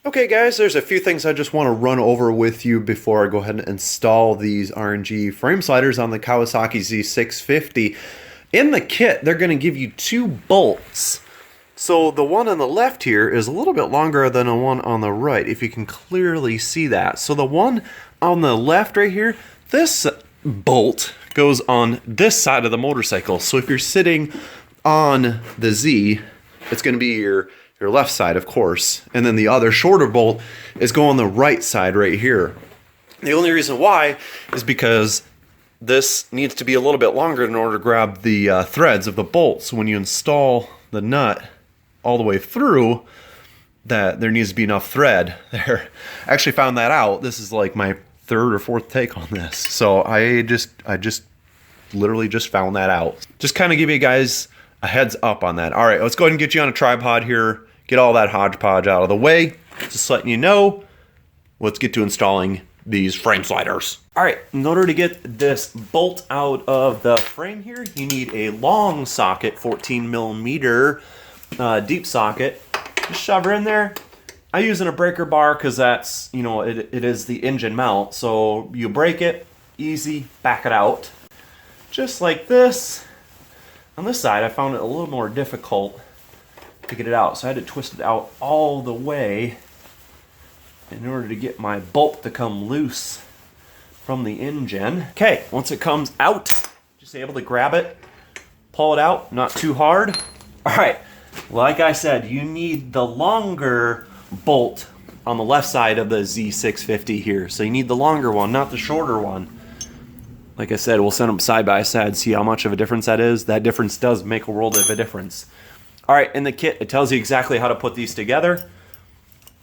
Okay guys, there's a few things I just want to run over with you before I go ahead and install these RNG frame sliders on the Kawasaki Z650. In the kit, they're going to give you two bolts. So the one on the left here is a little bit longer than the one on the right, if you can clearly see that. So the one on the left right here, this bolt goes on this side of the motorcycle. So if you're sitting on the Z, it's going to be your left side, of course, and then the other shorter bolt is going on the right side right here. The only reason why is because this needs to be a little bit longer in order to grab the threads of the bolt. So when you install the nut all the way through, that there needs to be enough thread there. I actually found that out. This is like my third or fourth take on this. So I just literally just found that out. Just kind of give you guys a heads up on that. All right, let's go ahead and get you on a tripod here. Get all that hodgepodge out of the way. Just letting you know, let's get to installing these frame sliders. All right, in order to get this bolt out of the frame here, you need a long socket, 14 millimeter deep socket. Just shove her in there. I'm using a breaker bar because that's, you know, it is the engine mount. So you break it, easy, back it out. Just like this. On this side, I found it a little more difficult to get it out, so I had to twist it out all the way in order to get my bolt to come loose from the engine. Okay, once it comes out, just able to grab it, pull it out, not too hard. All right, like I said, you need the longer bolt on the left side of the Z650 here. So you need the longer one, not the shorter one. Like I said, we'll send them side by side, see how much of a difference that is. That difference does make a world of a difference. All right, in the kit, it tells you exactly how to put these together.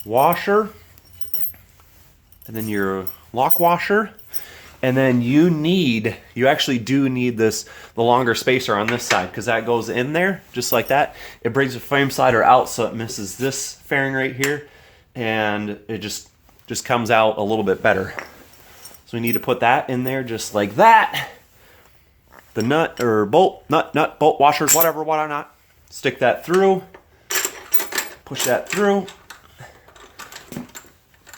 Washer, and then your lock washer. And then you actually do need the longer spacer on this side, because that goes in there, just like that. It brings the frame slider out so it misses this fairing right here, and it just comes out a little bit better. So we need to put that in there just like that. The nut or bolt, bolt washers, whatever, why not. Stick that through, push that through.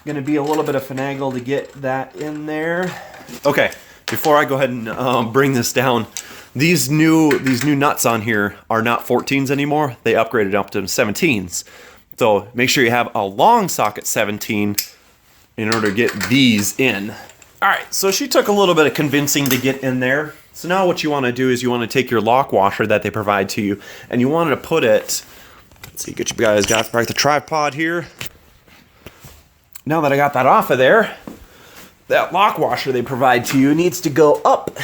Gonna be a little bit of finagle to get that in there. Okay, before I go ahead and bring this down, these new nuts on here are not 14s anymore. They upgraded up to 17s. So make sure you have a long socket 17 in order to get these in. All right, so she took a little bit of convincing to get in there. So now what you want to do is you want to take your lock washer that they provide to you, and you want to put it, let's see, get you guys got back the tripod here. Now that I got that off of there, that lock washer they provide to you needs to go up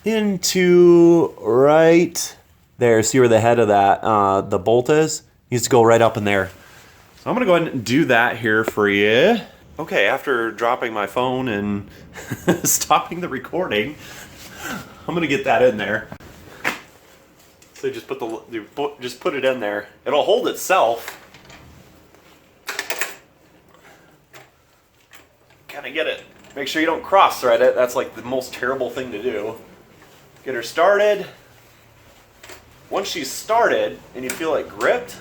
into right there. See where the head of that, the bolt is? Needs to go right up in there. So I'm going to go ahead and do that here for you. Okay, after dropping my phone and stopping the recording, I'm gonna get that in there. So just put it in there. It'll hold itself. Kind of get it. Make sure you don't cross thread it. That's like the most terrible thing to do. Get her started. Once she's started and you feel it gripped,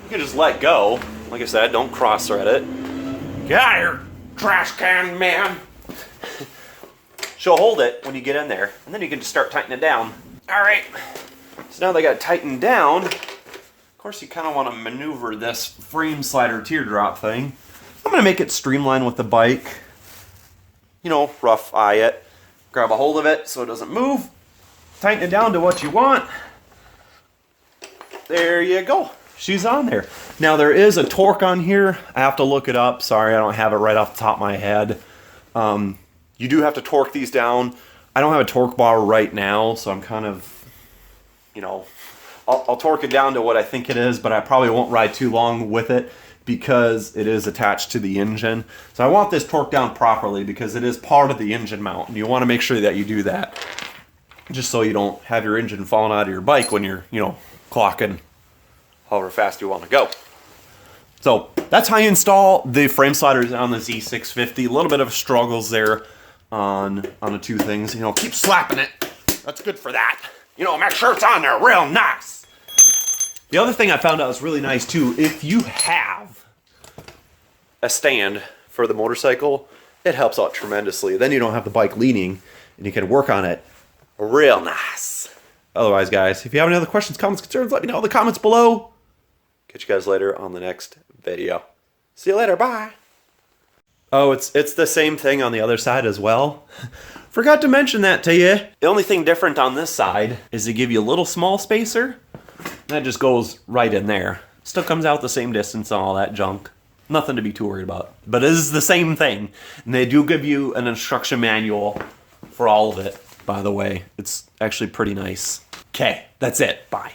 you can just let go. Like I said, don't cross thread it. Get out of here, trash can man. She'll hold it when you get in there, and then you can just start tightening it down. All right, so now they got it tightened down. Of course, you kind of want to maneuver this frame slider teardrop thing. I'm going to make it streamline with the bike. You know, rough eye it. Grab a hold of it so it doesn't move. Tighten it down to what you want. There you go. She's on there. Now there is a torque on here. I have to look it up. Sorry, I don't have it right off the top of my head. You do have to torque these down. I don't have a torque bar right now, so I'm kind of, you know, I'll torque it down to what I think it is, but I probably won't ride too long with it because it is attached to the engine. So I want this torqued down properly because it is part of the engine mount, and you want to make sure that you do that, just so you don't have your engine falling out of your bike when you're, you know, clocking however fast you want to go. So that's how you install the frame sliders on the Z650. A little bit of struggles there on the two things. You know, keep slapping it. That's good for that. You know, make sure it's on there real nice. The other thing I found out is really nice too, if you have a stand for the motorcycle, it helps out tremendously. Then you don't have the bike leaning and you can work on it real nice. Otherwise, guys, if you have any other questions, comments, concerns, let me know in the comments below. Catch you guys later on the next video. See you later, bye. Oh, it's the same thing on the other side as well. Forgot to mention that to you. The only thing different on this side is they give you a little small spacer. That just goes right in there. Still comes out the same distance and all that junk. Nothing to be too worried about. But it is the same thing. And they do give you an instruction manual for all of it, by the way. It's actually pretty nice. Okay, that's it. Bye.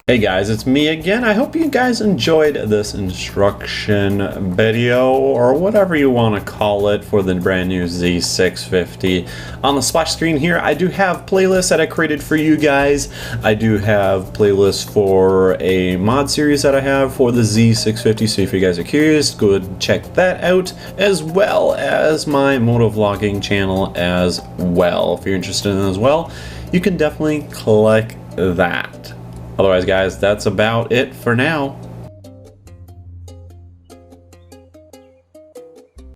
Hey guys, it's me again. I hope you guys enjoyed this instruction video, or whatever you want to call it, for the brand new Z650. On the splash screen here, I do have playlists that I created for you guys. I do have playlists for a mod series that I have for the Z650, so if you guys are curious, go and check that out, as well as my motovlogging channel as well. If you're interested in it as well, you can definitely click that. Otherwise, guys, that's about it for now.